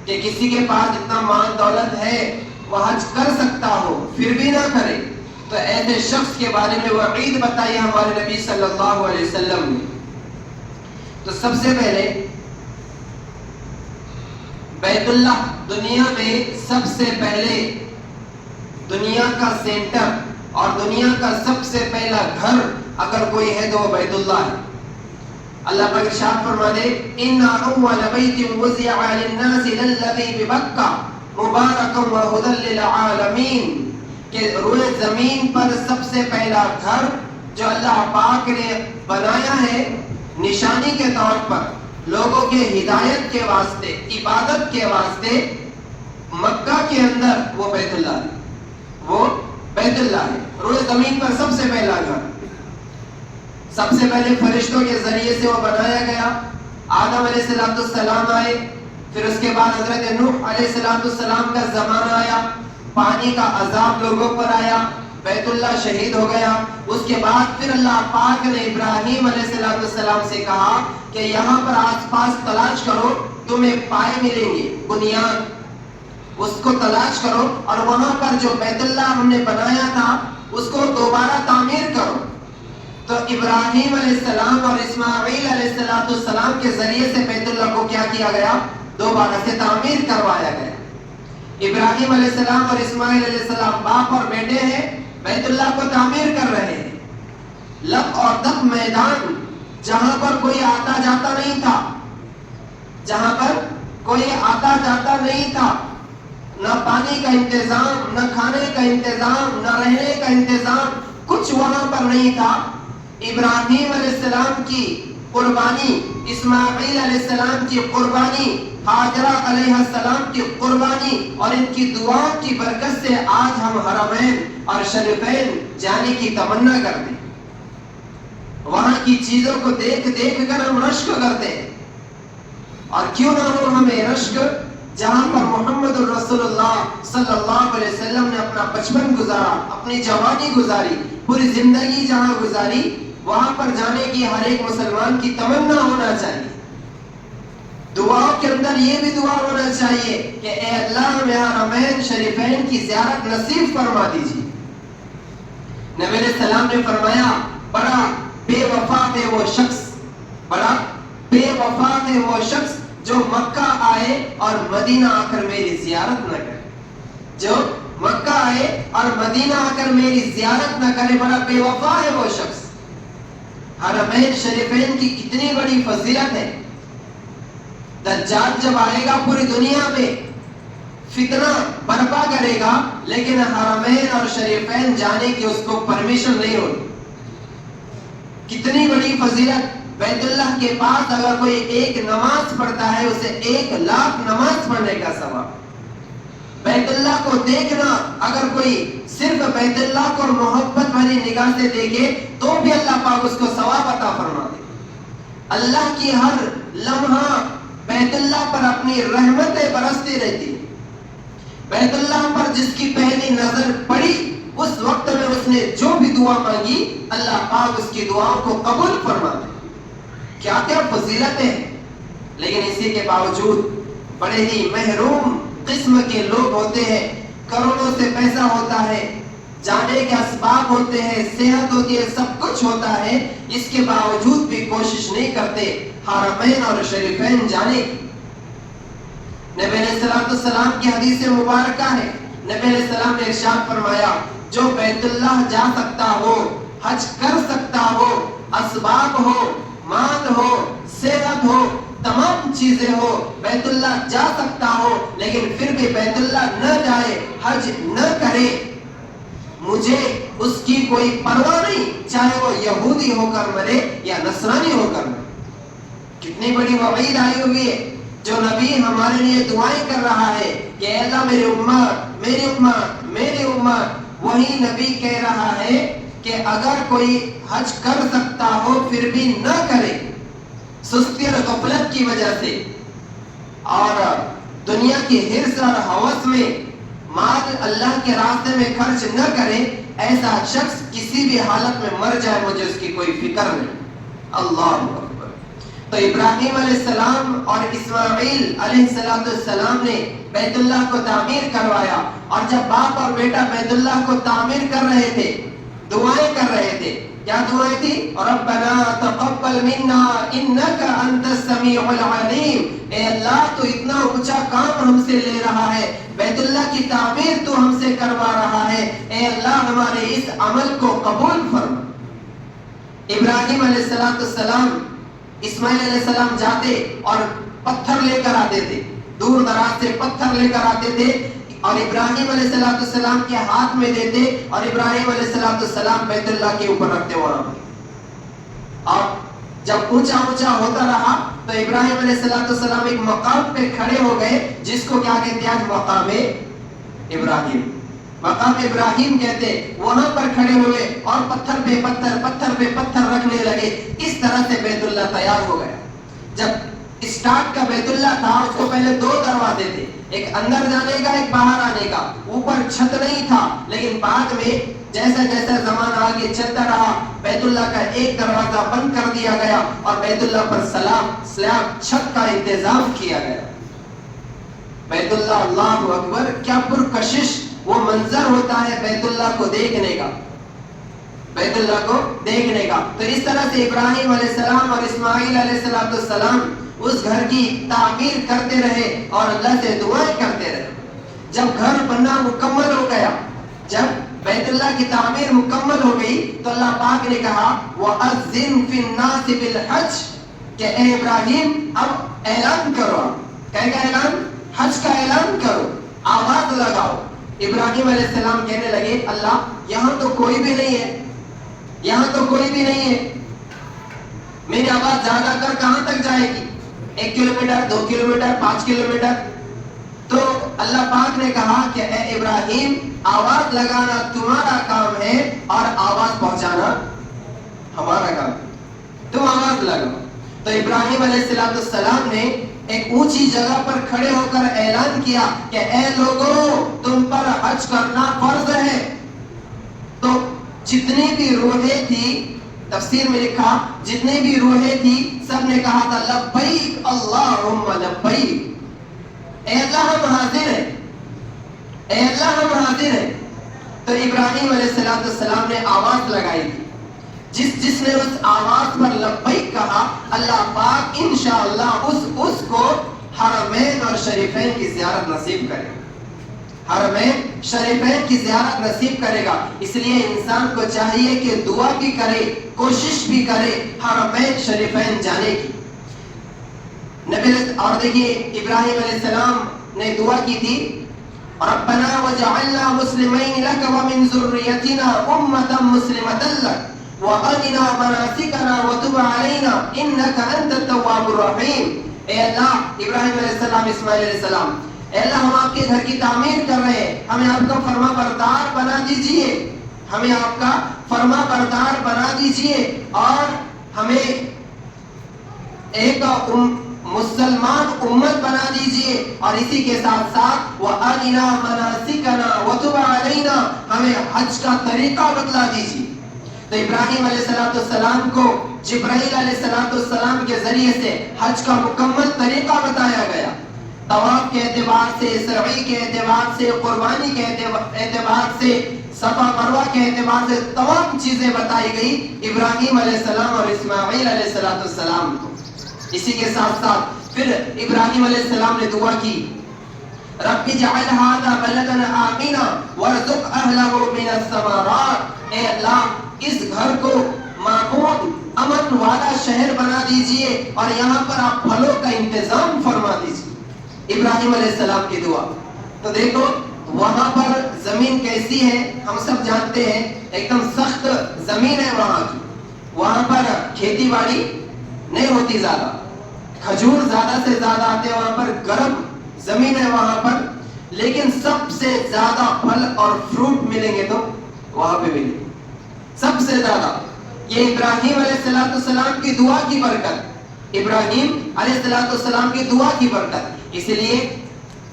کہ کسی کے پاس اتنا مال دولت ہے وہ حج کر سکتا ہو پھر بھی نہ کرے، تو ایسے شخص کے بارے میں وعید بتائی ہمارے نبی صلی اللہ علیہ وسلم نے۔ تو سب سے پہلے بیت اللہ دنیا میں سب سے پہلے دنیا کا سینٹر اور دنیا کا سب سے پہلا گھر اگر کوئی ہے تو وہ بیت اللہ ہے۔ اللہ پاک ارشاد فرماتے ان اول بیت وضع للناس للذی ببکہ مبارکا وہدی للعالمین، کہ روئے زمین پر سب سے پہلا گھر جو اللہ پاک نے بنایا ہے نشانی کے طور پر لوگوں کے ہدایت کے واسطے، عبادت کے واسطے، مکہ کے اندر وہ بیت اللہ ہے، وہ بیت اللہ ہے، روئے زمین پر سب سے پہلا گھر۔ سب سے پہلے فرشتوں کے ذریعے سے وہ بنایا گیا، آدم علیہ السلام آئے، پھر اس کے بعد حضرت نوح علیہ السلام کا زمانہ آیا، پانی کا عذاب لوگوں پر آیا، بیت اللہ شہید ہو گیا۔ اس کے بعد پھر اللہ پاک نے ابراہیم علیہ السلام سے کہا کہ یہاں پر آس پاس تلاش کرو، تمہیں پائے ملیں گے، بنیاد اس کو تلاش کرو، اور وہاں پر جو بیت اللہ ہم نے بنایا تھا اس کو دوبارہ تعمیر کرو۔ تو ابراہیم علیہ السلام اور اسماعیل علیہ السلام کے ذریعے سے بیت اللہ کو کیا کیا گیا؟ دوبارہ سے تعمیر کروایا گیا۔ ابراہیم علیہ السلام اور اسماعیل علیہ السلام باپ اور بیٹے ہیں، بیت اللہ کو تعمیر کر رہے ہیں۔ لق اور دق میدان جہاں پر کوئی آتا جاتا نہیں تھا، جہاں پر کوئی آتا جاتا نہیں تھا، نہ پانی کا انتظام، نہ کھانے کا انتظام، نہ رہنے کا انتظام، کچھ وہاں پر نہیں تھا۔ ابراہیم علیہ السلام کی قربانی، اسماعیل علیہ السلام کی قربانی، ہاجرہ علیہ السلام کی قربانی اور ان کی دعاؤں کی برکت سے آج ہم حرمین اور شریفین جانے کی تمنا کرتے ہیں۔ وہاں کی چیزوں کو دیکھ دیکھ کر ہم رشک کرتے ہیں، اور کیوں نہ ہو ہمیں رشک جہاں پر محمد الرسول اللہ صلی اللہ علیہ وسلم نے اپنا بچپن گزارا، اپنی جوانی گزاری، پوری زندگی جہاں گزاری، وہاں پر جانے کی ہر ایک مسلمان کی تمنا ہونا چاہیے۔ دعاؤں کے اندر یہ بھی دعا ہونا چاہیے کہ اے اللہ ہمیں حرمین شریفین کی زیارت نصیب فرما دیجیے۔ نبی علیہ السلام نے فرمایا بڑا بے وفا ہے وہ شخص، بڑا بے وفا ہے وہ شخص جو مکہ آئے اور مدینہ آ کر میری زیارت نہ کرے، جو مکہ آئے اور مدینہ آ کر میری زیارت نہ کرے، بڑا بے وفا ہے وہ شخص۔ حرمین شریفین کی کتنی بڑی فضیلت ہے۔ دجال جب آئے گا پوری دنیا میں فتنہ برپا کرے گا، لیکن حرمین اور شریفین جانے کی اس کو پرمیشن نہیں ہوگی۔ کتنی بڑی فضیلت، بیت اللہ کے پاس اگر کوئی ایک نماز پڑھتا ہے اسے 1,00,000 نماز پڑھنے کا ثواب۔ بیت اللہ کو دیکھنا، اگر کوئی صرف بیت اللہ کو محبت بھری نگاہ سے دیکھے تو بھی اللہ پاک اس کو ثواب عطا فرما دے۔ اللہ کی ہر لمحہ بیت اللہ پر اپنی رحمتیں برستی رہتی ہیں۔ بیت اللہ پر جس کی پہلی نظر پڑی اس وقت میں اس نے جو بھی دعا مانگی اللہ پاک اس کی دعاؤں کو قبول فرما دے۔ کیا کیا فضیلتیں ہیں، لیکن اسی کے باوجود بڑے ہی محروم قسم کے لوگ ہوتے ہیں، کروڑوں سے پیسہ ہوتا ہے، جانے کے اسباب ہوتے ہیں، صحت ہوتی ہے، سب کچھ ہوتا ہے، اس کے باوجود بھی کوشش نہیں کرتے حرمین اور شریفین جانے کی۔ نبی علیہ السلام کی حدیث مبارکہ ہے، نبی علیہ السلام نے ارشاد فرمایا جو بیت اللہ جا سکتا ہو، حج کر سکتا ہو، اسباب ہو، مال ہو، صحت ہو، تمام چیزیں ہو، بیت اللہ جا سکتا ہو لیکن پھر بھی بیت اللہ نہ جائے، حج نہ کرے، مجھے اس کی کوئی پرواہ نہیں، چاہے وہ یہودی ہو کر مرے یا نصرانی ہو کر مرے۔ کتنی بڑی وعید آئی ہوئی ہے۔ جو نبی ہمارے لیے دعائیں کر رہا ہے کہ اے اللہ میری امت، میری امت، میری امت، وہی نبی کہہ رہا ہے کہ اگر کوئی حج کر سکتا ہو پھر بھی نہ کرے، سستی اور غفلت کی وجہ سے اور دنیا کی حرص اور ہوس میں مال اللہ کے راستے میں خرچ نہ کرے، ایسا شخص کسی بھی حالت میں مر جائے مجھے اس کی کوئی فکر نہیں۔ اللہ اکبر۔ تو ابراہیم علیہ السلام اور اسماعیل علیہ السلام نے بیت اللہ کو تعمیر کروایا، اور جب باپ اور بیٹا بیت اللہ کو تعمیر کر رہے تھے، دعائیں کر رہے تھے، کیا دعائیں تھی؟ ربنا تقبل منا انک انت السمیع العلیم، اے اللہ تو اتنا اونچا کام ہم سے لے رہا ہے، بیت اللہ کی تعمیر تو ہم سے کروا رہا ہے، اے اللہ ہمارے اس عمل کو قبول فرما۔ ابراہیم علیہ السلام اسماعیل علیہ السلام جاتے اور پتھر لے کر آتے تھے، دور دراز سے پتھر لے کر آتے تھے اور ابراہیم علیہ السلام کے ہاتھ میں دیتے، اور ابراہیم علیہ السلام بیت اللہ کے اوپر رکھتے وہاں پہ۔ اور جب اونچا اونچا ہوتا رہا تو ابراہیم علیہ السلام ایک مقام پہ کھڑے ہو گئے جس کو کیا کہتے ہیں؟ آج مقام ابراہیم، مقام ابراہیم کہتے، وہاں پر کھڑے ہوئے اور پتھر پہ پتھر پتھر پہ پتھر رکھنے لگے۔ اس طرح سے بیت اللہ تیار ہو گیا۔ جب اسٹارٹ کا بیت اللہ تھا اس کو پہلے دو دروازے تھے، ایک اندر جانے کا، ایک باہر آنے کا، اوپر چھت نہیں تھا، لیکن بعد میں جیسا جیسا زمانہ آگے چلتا رہا بیت اللہ کا ایک دروازہ بند کر دیا گیا اور بیت اللہ پر سلاب چھت کا انتظام کیا گیا۔ بیت اللہ، اللہ اکبر، کیا پرکشش وہ منظر ہوتا ہے بیت اللہ کو دیکھنے کا، بیت اللہ کو دیکھنے کا۔ تو اس طرح سے ابراہیم علیہ السلام اور اسماعیل علیہ السلام اس گھر کی تعمیر کرتے رہے اور اللہ سے دعائیں کرتے رہے۔ جب گھر بننا مکمل ہو گیا، جب بیت اللہ کی تعمیر مکمل ہو گئی تو اللہ پاک نے کہا وَأَذِّن فِي النَّاسِ بِالْحَجِّ، کہ اے ابراہیم اب اعلان کرو، کہے گا اعلان، حج کا اعلان کرو، آواز لگاؤ۔ ابراہیم علیہ السلام کہنے لگے اللہ یہاں تو کوئی بھی نہیں ہے، یہاں تو کوئی بھی نہیں ہے، میری آواز زیادہ کر کہاں تک جائے گی؟ 1 کلومیٹر، 2 کلومیٹر، 5 کلومیٹر؟ تو اللہ پاک نے کہا کہ اے ابراہیم آواز لگانا تمہارا کام ہے اور آواز پہنچانا ہمارا کام ہے، تم آواز لگاؤ۔ تو ابراہیم علیہ السلام نے ایک اونچی جگہ پر کھڑے ہو کر اعلان کیا کہ اے لوگوں تم پر حج کرنا فرض ہے۔ تو جتنی بھی روحیں تھی، تفسیر میں لکھا جتنی بھی روحیں تھی سب نے کہا تھا لبیک اللہم لبیک، اے اللہ ہم حاضر ہیں، اے اللہ ہم حاضر ہیں۔ تو ابراہیم علیہ السلام نے آواز لگائی تھی، جس نے اس آواز پر لبیک کہا اللہ پاک انشاءاللہ اس کو حرمین اور شریفین کی زیارت نصیب کرے گا، حرمین شریفین کی زیارت نصیب کرے گا۔ اس لیے انسان کو چاہیے کہ دعا بھی کرے، کوشش بھی کرے حرمین شریفین جانے کی۔ اور دیکھیے ابراہیم علیہ السلام نے دعا کی تھی ربنا وجعلنا مسلمین لک ومن ذریتنا امة مسلمة لک وَأَرِنَا مَنَاسِكَنَا وَتُبْ عَلَيْنَا إِنَّكَ أَنْتَ التَّوَّابُ الرَّحِيمُ۔ اے اللہ، ابراہیم علیہ السلام، اسماعیل علیہ السلام، اے اللہ ہم آپ کے گھر کی تعمیر کر رہے ہیں، ہمیں آپ کا فرما بردار بنا دیجئے، ہمیں آپ کا فرما بردار بنا دیجئے اور ہمیں ایک مسلمان امت بنا دیجئے، اور اسی کے ساتھ ساتھ وَأَرِنَا مَنَاسِكَنَا وَتُبْ عَلَيْنَا، ہمیں حج کا طریقہ بتلا دیجئے۔ تو ابراہیم علیہ السلام کو جبرائیل علیہ السلام کے ذریعے سے حج کا مکمل طریقہ بتایا گیا، طواف کے اعتبار سے، سعی کے اعتبار سے، قربانی کے اعتبار سے، صفا مروہ کے اعتبار سے تمام چیزیں بتائی گئی ابراہیم علیہ السلام اور اسماعیل علیہ السلام کو۔ اسی کے ساتھ ساتھ پھر ابراہیم علیہ السلام نے دعا کی رب اجعل هذا بلدا آمنا وارزق اهله من الثمرات، اے اللہ اس گھر کو معمون امن والا شہر بنا دیجئے اور یہاں پر آپ پھلوں کا انتظام فرما دیجئے۔ ابراہیم علیہ السلام کی دعا۔ تو دیکھو وہاں پر زمین کیسی ہے ہم سب جانتے ہیں، ایک دم سخت زمین ہے وہاں کی، وہاں پر کھیتی باڑی نہیں ہوتی زیادہ، کھجور زیادہ سے زیادہ آتے ہیں وہاں پر، گرم زمین ہے وہاں پر، لیکن سب سے زیادہ پھل اور فروٹ ملیں گے تو وہاں پہ ملیں گے سب سے زیادہ۔ یہ ابراہیم علیہ السلام کی دعا کی برکت، ابراہیم علیہ السلام کی دعا کی برکت۔ اس لیے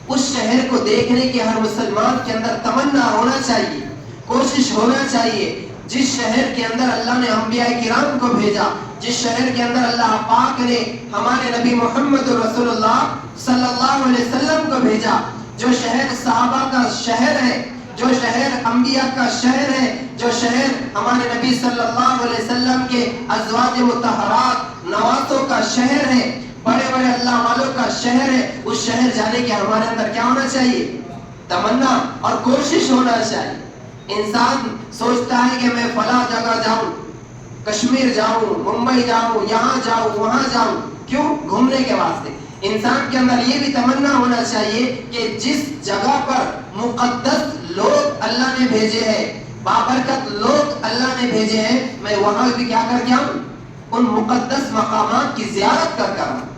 اس شہر کو دیکھنے کے ہر مسلمان کے اندر تمنا ہونا چاہیے، کوشش ہونا چاہیے۔ جس شہر کے اندر اللہ نے انبیاء کرام کو بھیجا، جس شہر کے اندر اللہ پاک نے ہمارے نبی محمد رسول اللہ صلی اللہ علیہ وسلم کو بھیجا، جو شہر صحابہ کا شہر ہے، جو شہر انبیاء کا شہر ہے، جو شہر ہمارے نبی صلی اللہ علیہ وسلم کے ازواج مطہرات نواسوں کا شہر ہے، بڑے بڑے اللہ والوں کا شہر ہے، اس شہر جانے کے ہمارے اندر کیا ہونا چاہیے؟ تمنا اور کوشش ہونا چاہیے۔ انسان سوچتا ہے کہ میں فلاں جگہ جاؤں، کشمیر جاؤں، ممبئی جاؤں، یہاں جاؤں، وہاں جاؤں، کیوں؟ گھومنے کے واسطے۔ انسان کے اندر یہ بھی تمنا ہونا چاہیے کہ جس جگہ پر مقدس لوگ اللہ نے بھیجے ہیں، بابرکت لوگ اللہ نے بھیجے ہیں، میں وہاں بھی کیا کر کے آؤں؟ ان مقدس مقامات کی زیارت کر کر آؤں۔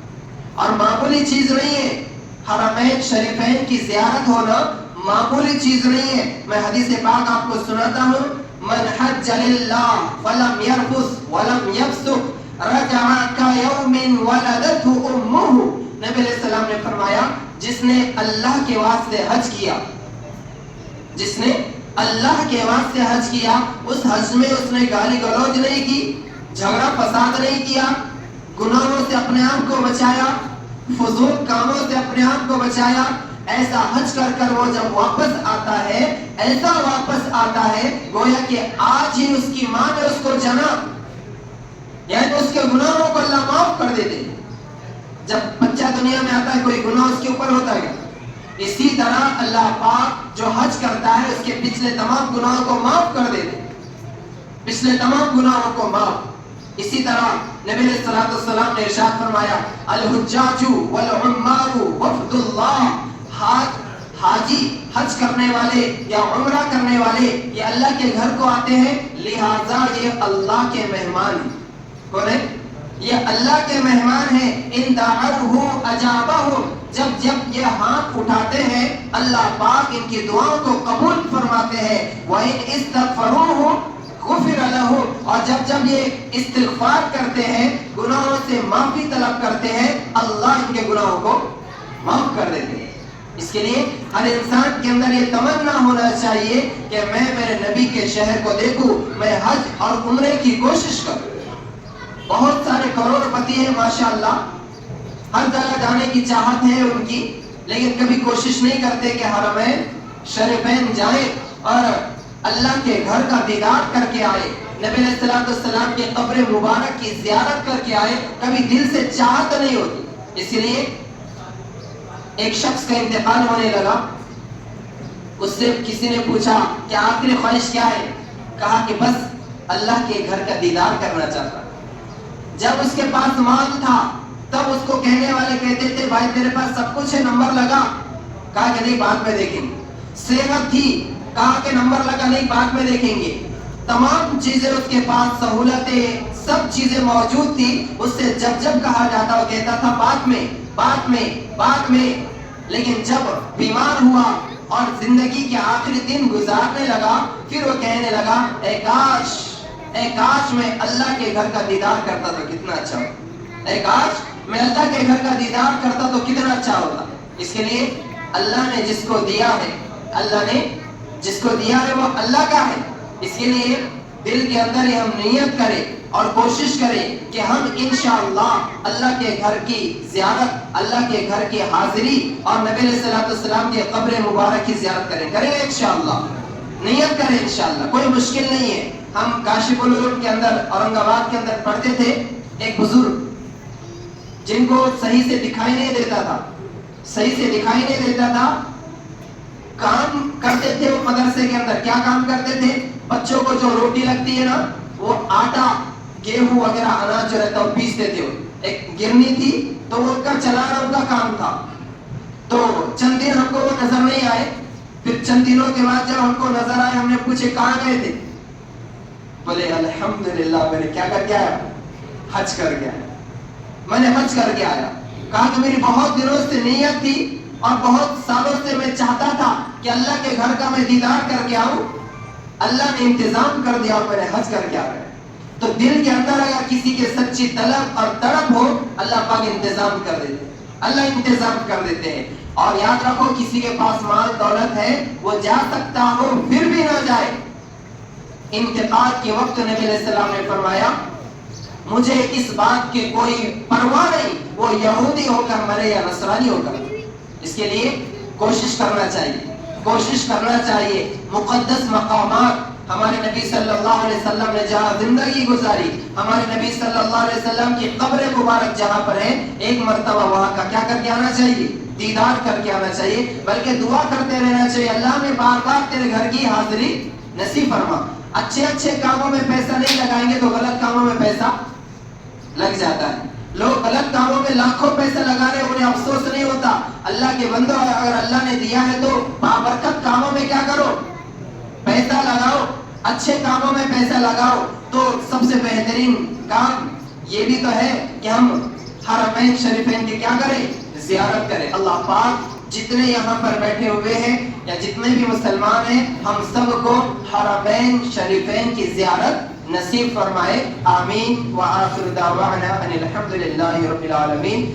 اور معمولی چیز نہیں ہے، حرمین شریفین کی زیارت ہونا معمولی چیز نہیں ہے۔ میں حدیث پاک آپ کو سناتا ہوں، من حج للہ فلم یرفث ولم یفسق رجع کیوم ولدتہ امہ۔ نبی علیہ السلام نے فرمایا، جس نے اللہ کے واسطے حج کیا، جس نے اللہ کے واسطے حج کیا، اس حج میں اس نے گالی گلوچ نہیں کی، جھگڑا فساد نہیں کیا، گناہوں سے اپنے آپ کو بچایا، فضول کاموں سے اپنے آپ کو بچایا، ایسا حج کر کر وہ جب واپس آتا ہے، ایسا واپس آتا ہے گویا کہ آج ہی اس کی ماں نے اس کو جنا، یعنی اس کے گناہوں کو اللہ معاف کر دیتے۔ جب بچہ دنیا میں آتا ہے کوئی گناہ اس کے اوپر ہوتا ہے، اسی طرح اللہ پاک جو حج کرتا ہے اس کے پچھلے تمام گناہوں کو معاف کر دیتے، پچھلے تمام گناہوں کو معاف۔ اسی طرح نبی علیہ الصلوۃ والسلام نے ارشاد فرمایا، الحجاج والعمار وفد اللہ، حاجی حج کرنے والے یا عمرہ کرنے والے یہ اللہ کے گھر کو آتے ہیں، لہذا یہ اللہ کے مہمان ہیں۔ کون ہے؟ یہ اللہ کے مہمان ہیں۔ ان دعوہ اجابہ، جب یہ ہاتھ اٹھاتے ہیں اللہ پاک ان کی دعاؤں کو قبول فرماتے ہیں۔ وَإِنْ اسْتَغْفَرُوهُ غفر لہ، اور جب یہ استغفار کرتے ہیں، گناہوں سے معافی طلب کرتے ہیں، اللہ ان کے گناہوں کو معاف کر دیتے ہیں۔ اس کے لیے ہر انسان کے اندر یہ تمنا ہونا چاہیے کہ میں میرے نبی کے شہر کو دیکھوں، میں حج اور عمرے کی کوشش کروں۔ بہت سارے کروڑ پتی ہیں ماشاءاللہ، ہر جگہ جانے کی چاہت ہے ان کی، لیکن کبھی کوشش نہیں کرتے کہ حرمین شریفین جائیں اور اللہ کے گھر کا دیدار کر کے آئے، نبی علیہ الصلوۃ والسلام کی قبر مبارک کی زیارت کر کے آئے، کبھی دل سے چاہت نہیں ہوتی۔ اس لیے ایک شخص کا انتقال ہونے لگا، اس سے کسی نے پوچھا کہ آخری خواہش کیا ہے؟ کہا کہ بس اللہ کے گھر کا دیدار کرنا چاہتا۔ جب اس کے پاس مال تھا تب اس کو کہنے والے کہتے تھے بھائی تیرے پاس سب کچھ ہے، نمبر لگا۔ کہا کہ نہیں بعد میں دیکھیں گے۔ صحت تھی، کہا کہ نمبر لگا، نہیں بعد میں دیکھیں گے۔ تمام چیزیں اس کے پاس، سہولتیں، سب چیزیں موجود تھی، اس سے جب کہا جاتا وہ کہتا تھا بعد میں بعد میں بعد میں۔ لیکن جب بیمار ہوا اور زندگی کے آخری دن گزارنے لگا، پھر وہ کہنے لگا اے کاش میں اللہ کے گھر کا دیدار کرتا تو کتنا اچھا ہوتا، اے کاش میں اللہ کے گھر کا دیدار کرتا تو کتنا اچھا ہوتا۔ اس کے لیے اللہ نے جس کو دیا ہے، اللہ نے جس کو دیا ہے وہ اللہ کا ہے۔ اس کے لیے دل کے اندر ہی ہم نیت کریں اور کوشش کریں کہ ہم انشاءاللہ اللہ کے گھر کی زیارت، اللہ کے گھر کی حاضری اور نبی علیہ الصلوۃ والسلام کے قبر مبارک کی زیارت کریں گے انشاءاللہ، نیت کریں انشاءاللہ، کوئی مشکل نہیں ہے۔ ہم کاشف العلوم کے اندر اورنگ آباد کے اندر پڑھتے تھے، ایک بزرگ جن کو صحیح سے دکھائی نہیں دیتا تھا، کام کرتے تھے وہ مدرسے کے اندر۔ کیا کام کرتے تھے؟ بچوں کو جو روٹی لگتی ہے نا، وہ آٹا، گیہوں وغیرہ اناج جو رہتا ہے وہ پیستے تھے۔ ایک گرنی تھی تو وہ ان کا چلانا ان کا کام تھا۔ تو چند دن ہم کو وہ نظر نہیں آئے، پھر چند دنوں کے بعد جب ہم کو نظر آئے، ہم نے پوچھے کہاں گئے تھے؟ بولے الحمدللہ میں نے کیا کر کے آیا؟ حج کر کے آیا، میں نے حج کر کے آیا۔ کہا کہ میری بہت دنوں سے نیت تھی اور بہت سالوں سے میں چاہتا تھا کہ اللہ کے گھر کا میں دیدار کر کے آؤں، اللہ نے انتظام کر دیا اور میں نے حج کر کے آ گیا۔ تو دل کے اندر اگر کسی کے سچی طلب اور تڑپ ہو، اللہ پاک انتظام کر دیتے، اللہ انتظام کر دیتے ہیں۔ اور یاد رکھو کسی کے پاس مال دولت ہے، وہ جا سکتا ہو پھر بھی نہ جائے۔ انتقال کے وقت نبی علیہ السلام نے فرمایا مجھے اس بات کی کوئی پرواہ نہیں وہ یہودی ہو کر مرے یا نصرانی ہو کر. اس کے لیے کوشش کرنا چاہیے. مقدس مقامات ہمارے نبی صلی اللہ علیہ وسلم نے جہاں زندگی گزاری، ہمارے نبی صلی اللہ علیہ وسلم کی قبر مبارک جہاں پر ہے، ایک مرتبہ وہاں کا کیا کر کے آنا چاہیے؟ دیدار کر کے آنا چاہیے، بلکہ دعا کرتے رہنا چاہیے اللہ میں بار بار تیرے گھر کی حاضری نصیب فرما. اچھے کاموں میں پیسہ نہیں لگائیں گے تو غلط کاموں میں پیسہ لگ جاتا ہے. لوگ غلط کاموں میں لاکھوں پیسہ لگا رہے، انہیں افسوس نہیں ہوتا. اللہ کے بندو، اگر اللہ نے دیا ہے تو بابرکت کاموں میں کیا کرو؟ پیسہ لگاؤ. اچھے کاموں میں پیسہ لگاؤ. تو سب سے بہترین کام یہ بھی تو ہے کہ ہم حرمین شریفین کی کیا کریں؟ زیارت کریں. اللہ پاک جتنے یہاں پر بیٹھے ہوئے ہیں یا جتنے بھی مسلمان ہیں، ہم سب کو حرمین شریفین کی زیارت نصیب فرمائے. آمین. وآخر دعوانا ان الحمد للہ رب العالمین.